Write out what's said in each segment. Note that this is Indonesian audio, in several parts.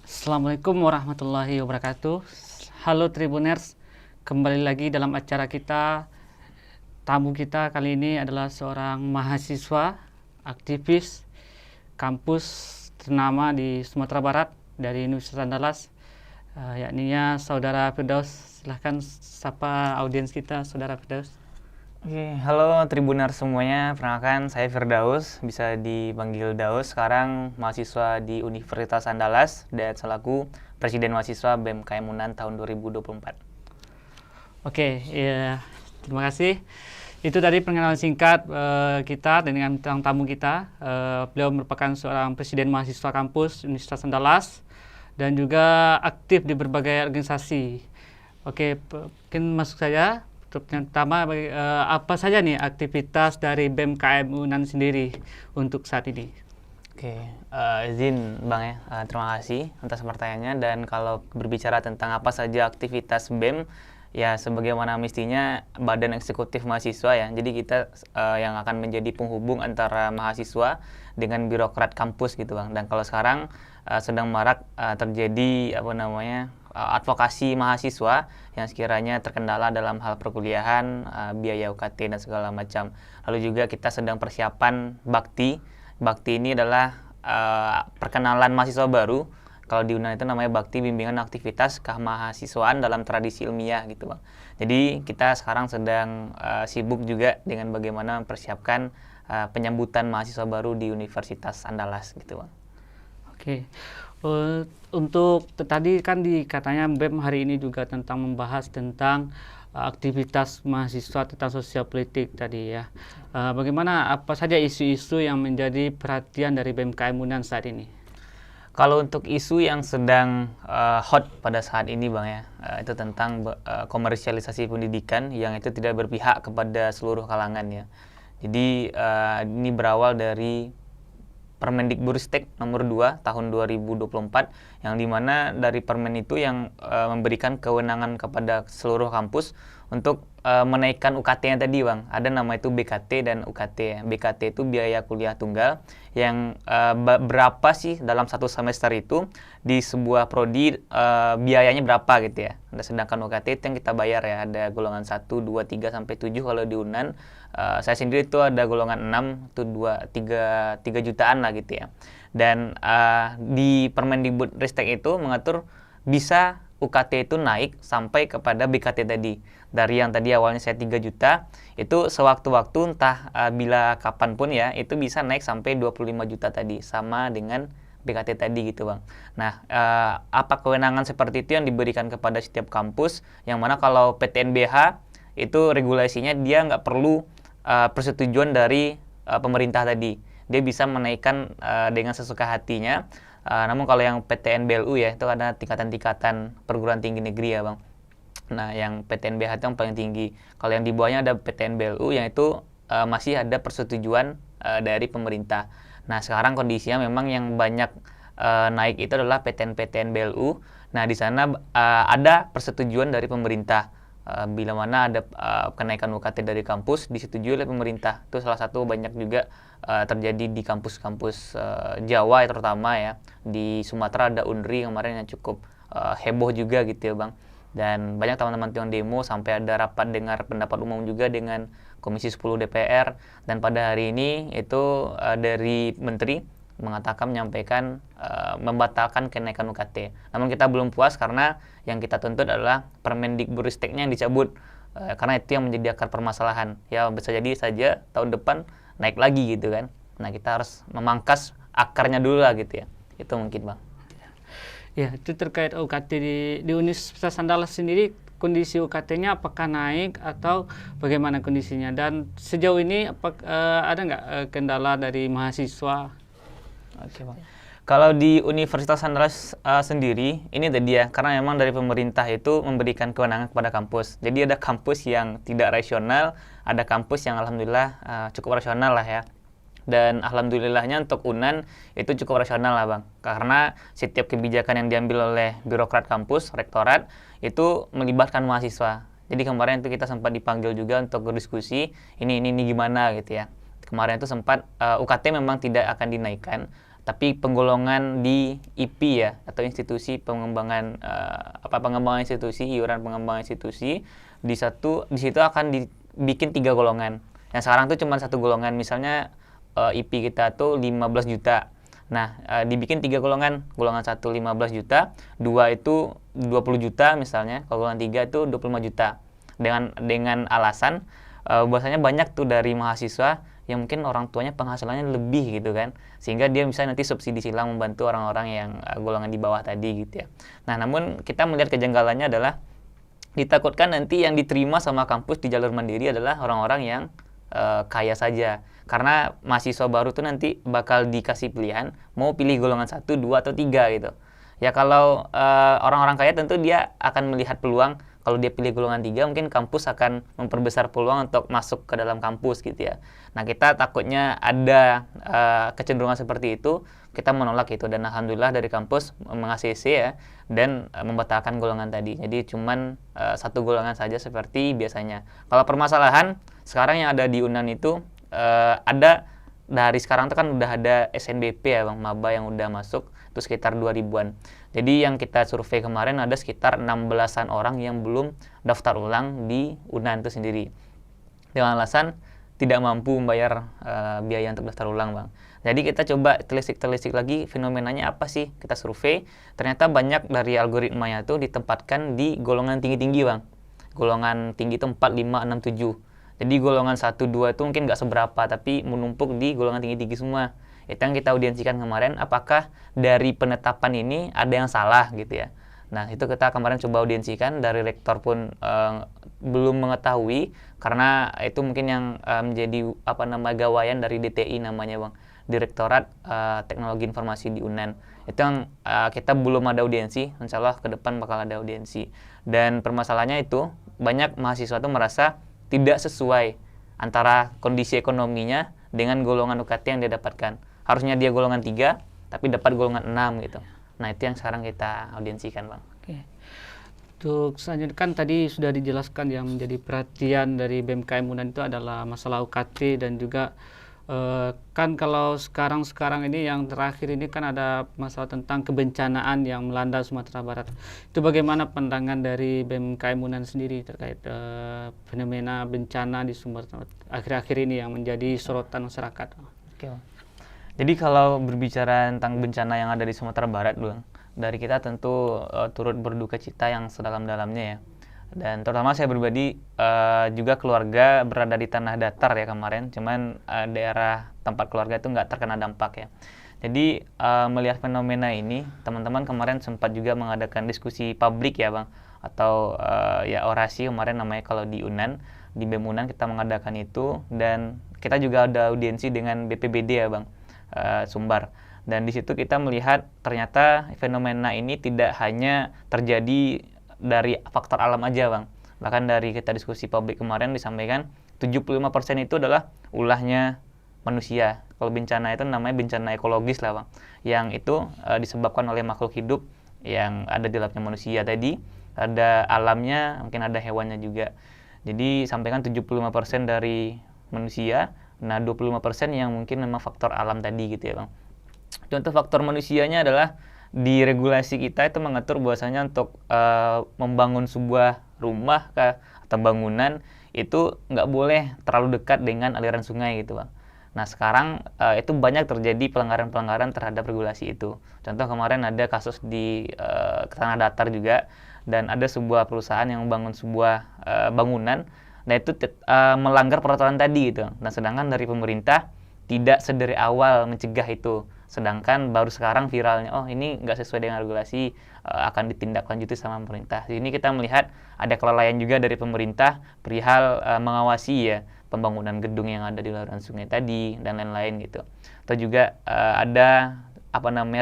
Assalamualaikum warahmatullahi wabarakatuh. Halo Tribuners, kembali lagi dalam acara kita. Tamu kita kali ini adalah seorang mahasiswa, aktivis kampus ternama di Sumatera Barat dari Universitas Andalas, yakninya Saudara Firdaus. Silahkan sapa audiens kita, Saudara Firdaus. Oke, halo Tribuner semuanya. Perkenalkan, saya Firdaus, bisa dipanggil Daus. Sekarang mahasiswa di Universitas Andalas dan selaku Presiden Mahasiswa BEM KM Unan tahun 2024. Oke, ya, terima kasih. Itu tadi perkenalan singkat kita dengan tamu kita. Beliau merupakan seorang presiden mahasiswa kampus Universitas Andalas dan juga aktif di berbagai organisasi. Oke, mungkin masuk saja. Pertama, apa saja nih aktivitas dari BEM KM Unan sendiri untuk saat ini? Oke, izin Bang ya, terima kasih atas pertanyaannya. Dan kalau berbicara tentang apa saja aktivitas BEM, ya sebagaimana mestinya badan eksekutif mahasiswa ya. Jadi kita yang akan menjadi penghubung antara mahasiswa dengan birokrat kampus gitu Bang. Dan kalau sekarang sedang marak terjadi advokasi mahasiswa yang sekiranya terkendala dalam hal perkuliahan, biaya UKT dan segala macam. Lalu juga kita sedang persiapan bakti. Bakti ini adalah perkenalan mahasiswa baru. Kalau di UNAN itu namanya Bakti Bimbingan Aktivitas Kemahasiswaan dalam Tradisi Ilmiah gitu Bang. Jadi kita sekarang sedang sibuk juga dengan bagaimana mempersiapkan penyambutan mahasiswa baru di Universitas Andalas gitu Bang. Oke, untuk tadi kan katanya BEM hari ini juga tentang membahas tentang aktivitas mahasiswa tentang sosial politik tadi ya. Bagaimana apa saja isu-isu yang menjadi perhatian dari BEM KM Unan saat ini? Kalau untuk isu yang sedang hot pada saat ini Bang ya, itu tentang komersialisasi pendidikan yang itu tidak berpihak kepada seluruh kalangan ya. Jadi ini berawal dari Permendikbudristek nomor 2 tahun 2024 yang dimana dari permen itu yang memberikan kewenangan kepada seluruh kampus untuk menaikkan UKT-nya tadi Bang. Ada nama itu BKT dan UKT ya. BKT itu biaya kuliah tunggal yang berapa sih dalam satu semester itu di sebuah prodi biayanya berapa gitu ya. Sedangkan UKT itu yang kita bayar ya, ada golongan 1, 2, 3 sampai 7 kalau di Unan. Saya sendiri itu ada golongan 6 itu 3 jutaan lah gitu ya. Dan di Permendikbudristek itu mengatur bisa UKT itu naik sampai kepada BKT tadi. Dari yang tadi awalnya saya 3 juta, itu sewaktu-waktu entah bila kapanpun ya, itu bisa naik sampai 25 juta tadi, sama dengan BKT tadi gitu Bang. Nah, apa kewenangan seperti itu yang diberikan kepada setiap kampus, yang mana kalau PTNBH itu regulasinya dia nggak perlu persetujuan dari pemerintah tadi. Dia bisa menaikkan dengan sesuka hatinya. Namun kalau yang PTNBLU ya, itu ada tingkatan-tingkatan perguruan tinggi negeri ya Bang. Nah, yang PTNBH itu yang paling tinggi. Kalau yang di bawahnya ada PTNBLU yang itu masih ada persetujuan dari pemerintah. Nah, sekarang kondisinya memang yang banyak naik itu adalah PTN BLU. Nah, di sana ada persetujuan dari pemerintah. Bila mana ada kenaikan UKT dari kampus disetujui oleh pemerintah. Itu salah satu banyak juga terjadi di kampus-kampus Jawa ya, terutama ya. Di Sumatera ada UNRI kemarin yang cukup heboh juga gitu ya Bang. Dan banyak teman-teman yang demo sampai ada rapat dengar pendapat umum juga dengan Komisi 10 DPR. Dan pada hari ini itu dari Menteri menyampaikan membatalkan kenaikan UKT. Namun kita belum puas karena yang kita tuntut adalah Permendikbudristeknya yang dicabut, karena itu yang menjadi akar permasalahan. Ya bisa jadi saja tahun depan naik lagi gitu kan. Nah, kita harus memangkas akarnya dulu lah gitu ya. Itu mungkin Bang. Ya, itu terkait UKT di Universitas Andalas sendiri, kondisi UKT-nya apakah naik atau bagaimana kondisinya? Dan sejauh ini ada nggak kendala dari mahasiswa? Oke Bang. Kalau di Universitas Andalas sendiri, ini tadi ya, karena memang dari pemerintah itu memberikan kewenangan kepada kampus. Jadi ada kampus yang tidak rasional, ada kampus yang alhamdulillah cukup rasional lah ya. Dan alhamdulillahnya untuk Unan itu cukup rasional lah Bang. Karena setiap kebijakan yang diambil oleh birokrat kampus, rektorat, itu melibatkan mahasiswa. Jadi kemarin itu kita sempat dipanggil juga untuk berdiskusi, ini gimana gitu ya. Kemarin itu sempat UKT memang tidak akan dinaikkan, tapi penggolongan di IP ya, atau institusi pengembangan pengembangan institusi, iuran pengembangan institusi di situ akan dibikin 3 golongan. Yang sekarang tuh cuma 1 golongan, misalnya IP kita tuh 15 juta. Nah, dibikin 3 golongan. Golongan 1 15 juta, 2 itu 20 juta misalnya, kalau golongan 3 itu 25 juta. Dengan alasan bahwasanya banyak tuh dari mahasiswa yang mungkin orang tuanya penghasilannya lebih gitu kan, sehingga dia bisa nanti subsidi silang membantu orang-orang yang golongan di bawah tadi gitu ya. Nah, namun kita melihat kejanggalannya adalah ditakutkan nanti yang diterima sama kampus di jalur mandiri adalah orang-orang yang kaya saja. Karena mahasiswa baru tuh nanti bakal dikasih pilihan mau pilih golongan 1, 2, atau 3 gitu. Ya kalau orang-orang kaya tentu dia akan melihat peluang, kalau dia pilih golongan 3 mungkin kampus akan memperbesar peluang untuk masuk ke dalam kampus gitu ya. Nah, kita takutnya ada kecenderungan seperti itu, kita menolak itu, dan alhamdulillah dari kampus meng-ACC ya, dan membatalkan golongan tadi. Jadi cuman 1 golongan saja seperti biasanya. Kalau permasalahan sekarang yang ada di UNAN itu ada dari sekarang tuh kan udah ada SNBP ya Bang, maba yang udah masuk itu sekitar 2000-an. Jadi yang kita survei kemarin ada sekitar 16-an orang yang belum daftar ulang di UNAN itu sendiri, dengan alasan tidak mampu membayar biaya untuk daftar ulang Bang. Jadi kita coba telisik lagi fenomenanya apa sih, kita survei, ternyata banyak dari algoritmanya tuh ditempatkan di golongan tinggi-tinggi Bang. Golongan tinggi itu 4, 5, 6, 7. Jadi golongan 1, 2 itu mungkin nggak seberapa, tapi menumpuk di golongan tinggi-tinggi semua. Itu yang kita audiensikan kemarin, apakah dari penetapan ini ada yang salah gitu ya. Nah, itu kita kemarin coba audiensikan, dari rektor pun belum mengetahui, karena itu mungkin yang menjadi gawaian dari DTI namanya Bang, Direktorat Teknologi Informasi di UNAN. Itu yang kita belum ada audiensi, insya Allah ke depan bakal ada audiensi. Dan permasalahannya itu, banyak mahasiswa itu merasa tidak sesuai antara kondisi ekonominya dengan golongan UKT yang dia dapatkan. Harusnya dia golongan 3, tapi dapat golongan 6 gitu. Nah, itu yang sekarang kita audiensikan Bang. Oke. Untuk selanjutnya kan tadi sudah dijelaskan yang menjadi perhatian dari BMKM UNAN itu adalah masalah UKT, dan juga kan kalau sekarang ini yang terakhir ini kan ada masalah tentang kebencanaan yang melanda Sumatera Barat. Itu bagaimana pandangan dari BMKM UNAN sendiri terkait fenomena bencana di Sumatera akhir-akhir ini yang menjadi sorotan masyarakat? Oke Bang. Jadi kalau berbicara tentang bencana yang ada di Sumatera Barat Bang, dari kita tentu turut berduka cita yang sedalam-dalamnya ya. Dan terutama saya pribadi juga keluarga berada di tanah datar ya kemarin, cuman daerah tempat keluarga itu nggak terkena dampak ya. Jadi melihat fenomena ini, teman-teman kemarin sempat juga mengadakan diskusi publik ya Bang, atau ya orasi kemarin namanya kalau di UNAN, di BEM UNAN kita mengadakan itu, dan kita juga ada audiensi dengan BPBD ya Bang, Sumbar. Dan di situ kita melihat ternyata fenomena ini tidak hanya terjadi dari faktor alam aja Bang. Bahkan dari kita diskusi publik kemarin disampaikan 75% itu adalah ulahnya manusia. Kalau bencana itu namanya bencana ekologis lah Bang, yang itu disebabkan oleh makhluk hidup yang ada di dalamnya manusia tadi, ada alamnya, mungkin ada hewannya juga. Jadi sampaikan 75% dari manusia, nah 25% yang mungkin memang faktor alam tadi gitu ya Bang. Contoh faktor manusianya adalah di regulasi kita itu mengatur bahwasanya untuk membangun sebuah rumah atau bangunan itu nggak boleh terlalu dekat dengan aliran sungai gitu Bang. Nah sekarang itu banyak terjadi pelanggaran-pelanggaran terhadap regulasi itu. Contoh kemarin ada kasus di tanah datar juga, dan ada sebuah perusahaan yang membangun sebuah bangunan, nah itu melanggar peraturan tadi gitu. Nah sedangkan dari pemerintah tidak sedari awal mencegah itu. Sedangkan baru sekarang viralnya, oh ini nggak sesuai dengan regulasi, akan ditindaklanjuti sama pemerintah. Di sini kita melihat ada kelalaian juga dari pemerintah perihal mengawasi ya pembangunan gedung yang ada di aliran sungai tadi dan lain-lain gitu. Atau juga ada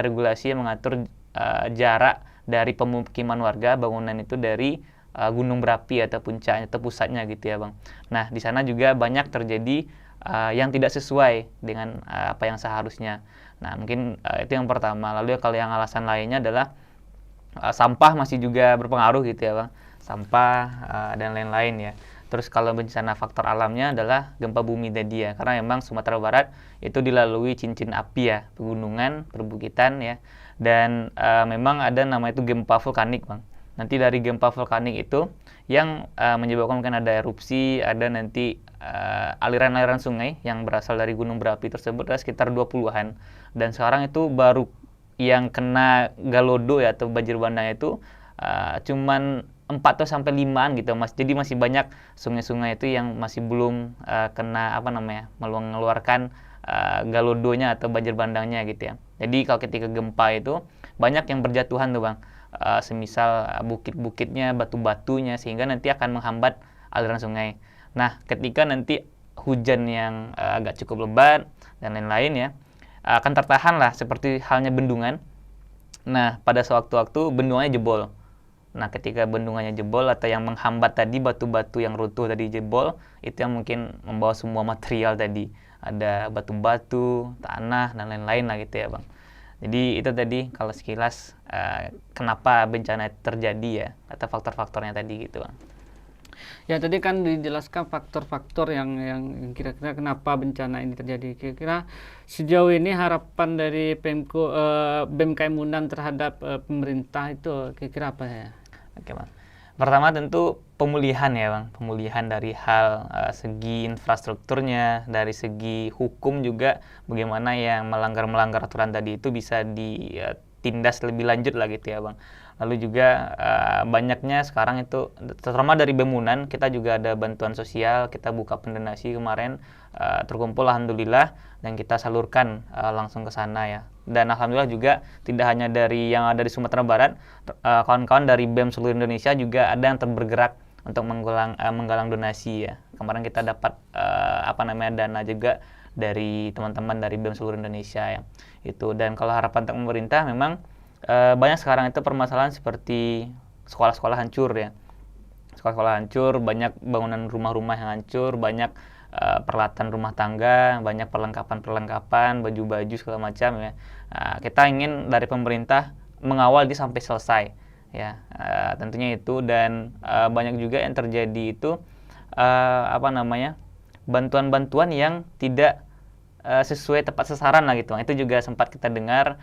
regulasi yang mengatur jarak dari pemukiman warga bangunan itu dari gunung berapi atau puncaknya atau pusatnya gitu ya Bang. Nah di sana juga banyak terjadi yang tidak sesuai dengan apa yang seharusnya. Nah mungkin itu yang pertama. Lalu kalau yang alasan lainnya adalah sampah masih juga berpengaruh gitu ya Bang. Sampah dan lain-lain ya. Terus kalau bencana faktor alamnya adalah gempa bumi tadi ya, karena memang Sumatera Barat itu dilalui cincin api ya, pegunungan, perbukitan ya, dan memang ada nama itu gempa vulkanik Bang. Nanti dari gempa vulkanik itu yang menyebabkan mungkin ada erupsi, ada nanti aliran-aliran sungai yang berasal dari gunung berapi tersebut ada sekitar 20-an. Dan sekarang itu baru yang kena galodo ya atau banjir bandang itu cuman 4 atau sampai 5-an gitu Mas. Jadi masih banyak sungai-sungai itu yang masih belum kena mengeluarkan galodonya atau banjir bandangnya gitu ya. Jadi kalau ketika gempa itu banyak yang berjatuhan tuh Bang. Semisal bukit-bukitnya, batu-batunya sehingga nanti akan menghambat aliran sungai. Nah, ketika nanti hujan yang agak cukup lebat dan lain-lain ya akan tertahan lah seperti halnya bendungan. Nah, pada sewaktu-waktu bendungannya jebol. Nah, ketika bendungannya jebol atau yang menghambat tadi batu-batu yang runtuh tadi jebol, itu yang mungkin membawa semua material tadi. Ada batu-batu, tanah, dan lain-lain lah gitu ya Bang. Jadi itu tadi kalau sekilas kenapa bencana terjadi ya, atau faktor-faktornya tadi gitu Bang. Ya tadi kan dijelaskan faktor-faktor yang kira-kira kenapa bencana ini terjadi. Kira-kira sejauh ini harapan dari BMKM Unan terhadap pemerintah itu kira-kira apa ya? Oke Bang. Pertama tentu pemulihan ya Bang, pemulihan dari hal segi infrastrukturnya, dari segi hukum juga bagaimana yang melanggar aturan tadi itu bisa ditindas lebih lanjut lah gitu ya Bang. Lalu juga banyaknya sekarang itu terutama dari BEM-Unan kita juga ada bantuan sosial, kita buka pendonasi kemarin terkumpul alhamdulillah dan kita salurkan langsung ke sana ya. Dan alhamdulillah juga tidak hanya dari yang ada di Sumatera Barat, kawan-kawan dari BEM seluruh Indonesia juga ada yang bergerak untuk menggalang donasi ya. Kemarin kita dapat dana juga dari teman-teman dari BEM seluruh Indonesia ya. Itu dan kalau harapan untuk pemerintah memang banyak sekarang itu permasalahan seperti sekolah-sekolah hancur ya. Sekolah-sekolah hancur, banyak bangunan rumah-rumah yang hancur, banyak peralatan rumah tangga, banyak perlengkapan-perlengkapan, baju-baju segala macam ya. Kita ingin dari pemerintah mengawal dia sampai selesai ya. Tentunya itu dan banyak juga yang terjadi itu bantuan-bantuan yang tidak sesuai tepat sasaran lah gitu. Itu juga sempat kita dengar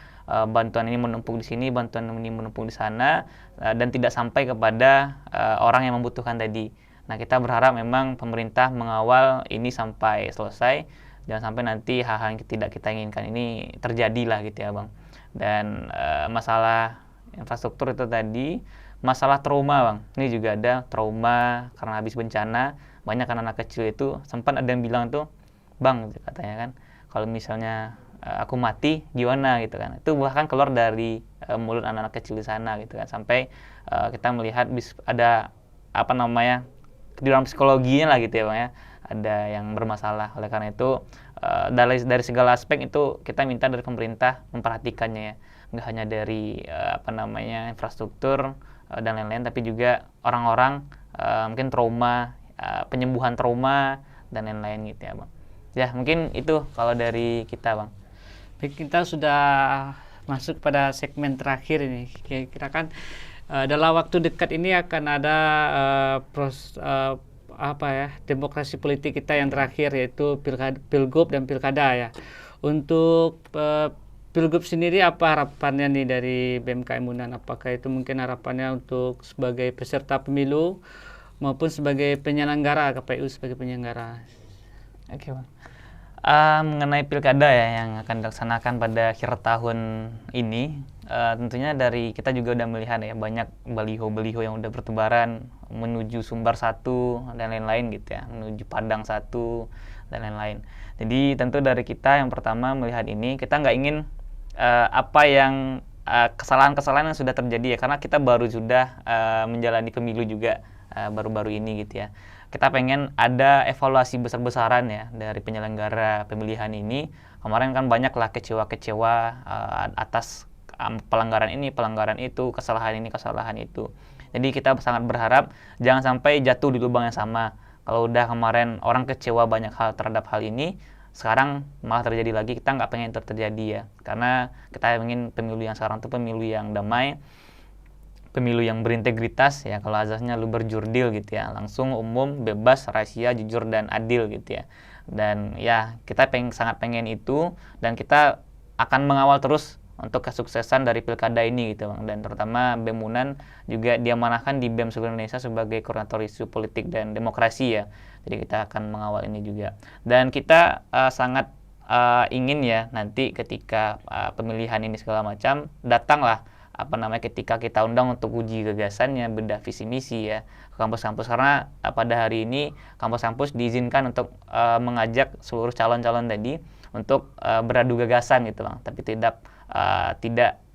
bantuan ini menumpuk di sini, bantuan ini menumpuk di sana dan tidak sampai kepada orang yang membutuhkan tadi. Nah, kita berharap memang pemerintah mengawal ini sampai selesai, jangan sampai nanti hal-hal yang tidak kita inginkan ini terjadi lah gitu ya Bang. Dan masalah infrastruktur itu tadi, masalah trauma Bang. Ini juga ada trauma karena habis bencana, banyak anak-anak kecil itu sempat ada yang bilang tuh, Bang katanya kan, kalau misalnya aku mati gimana gitu kan. Itu bahkan keluar dari mulut anak-anak kecil di sana gitu kan. Sampai kita melihat ada di dalam psikologinya lah gitu ya Bang ya. Ada yang bermasalah. Oleh karena itu dari segala aspek itu kita minta dari pemerintah memperhatikannya ya. Nggak hanya dari infrastruktur dan lain-lain, tapi juga orang-orang mungkin trauma, penyembuhan trauma dan lain-lain gitu ya Bang. Ya mungkin itu kalau dari kita Bang. Baik, kita sudah masuk pada segmen terakhir ini. Kira-kira kan dalam waktu dekat ini akan ada demokrasi politik kita yang terakhir yaitu Pilgub dan Pilkada ya. Untuk Pilgub sendiri apa harapannya nih dari BMKM Unan? Apakah itu mungkin harapannya untuk sebagai peserta pemilu maupun sebagai penyelenggara, KPU sebagai penyelenggara? Oke Bang. Mengenai pilkada ya yang akan dilaksanakan pada akhir tahun ini, tentunya dari kita juga udah melihat ya banyak baliho-baliho yang udah bertebaran menuju Sumbar 1 dan lain-lain gitu ya, menuju Padang 1 dan lain-lain. Jadi tentu dari kita yang pertama melihat ini kita nggak ingin kesalahan-kesalahan yang sudah terjadi ya, karena kita baru sudah menjalani pemilu juga baru-baru ini gitu ya. Kita pengen ada evaluasi besar-besaran ya dari penyelenggara pemilihan ini. Kemarin kan banyaklah kecewa-kecewa atas pelanggaran ini, pelanggaran itu, kesalahan ini, kesalahan itu. Jadi kita sangat berharap jangan sampai jatuh di lubang yang sama. Kalau udah kemarin orang kecewa banyak hal terhadap hal ini, sekarang malah terjadi lagi, kita nggak pengen itu terjadi ya. Karena kita ingin pemilu yang sekarang itu pemilu yang damai, pemilu yang berintegritas ya, kalau azasnya lu berjurdil gitu ya, langsung, umum, bebas, rahasia, jujur dan adil gitu ya. Dan ya kita sangat pengen itu, dan kita akan mengawal terus untuk kesuksesan dari pilkada ini gitu Bang. Dan terutama BEM Unan juga diamanahkan di BEM Seluruh Indonesia sebagai koordinator isu politik dan demokrasi ya. Jadi kita akan mengawal ini juga. Dan kita sangat ingin ya nanti ketika pemilihan ini segala macam, datanglah ketika kita undang untuk uji gagasannya, bedah visi misi ya ke kampus-kampus, karena pada hari ini kampus-kampus diizinkan untuk mengajak seluruh calon-calon tadi untuk beradu gagasan gitu Bang, tapi tidak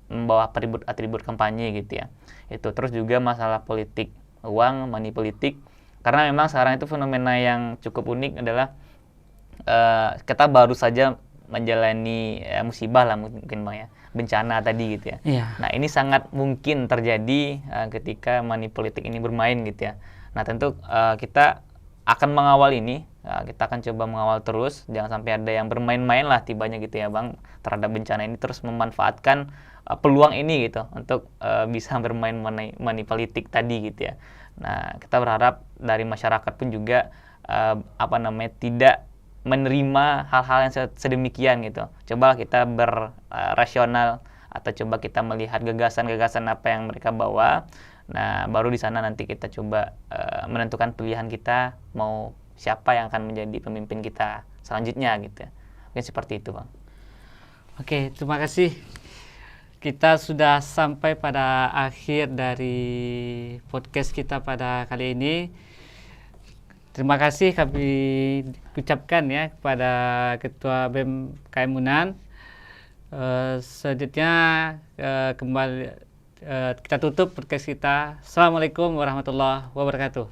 membawa atribut kampanye gitu ya. Itu terus juga masalah politik uang, money politik, karena memang sekarang itu fenomena yang cukup unik adalah kita baru saja menjalani musibah lah mungkin Bang ya, bencana tadi gitu ya. Iya. Nah ini sangat mungkin terjadi ketika money politik ini bermain gitu ya. Nah tentu kita akan mengawal ini, kita akan coba mengawal terus, jangan sampai ada yang bermain-main lah tibanya gitu ya Bang terhadap bencana ini, terus memanfaatkan peluang ini gitu untuk bisa bermain money politik tadi gitu ya. Nah kita berharap dari masyarakat pun juga tidak menerima hal-hal yang sedemikian gitu. Coba kita berrasional, atau coba kita melihat gagasan-gagasan apa yang mereka bawa. Nah, baru di sana nanti kita coba menentukan pilihan kita, mau siapa yang akan menjadi pemimpin kita selanjutnya gitu. Mungkin seperti itu, Bang. Oke, terima kasih. Kita sudah sampai pada akhir dari podcast kita pada kali ini. Terima kasih kami ucapkan ya kepada Ketua BEM KM Unan. Selanjutnya kembali kita tutup podcast kita. Assalamualaikum warahmatullahi wabarakatuh.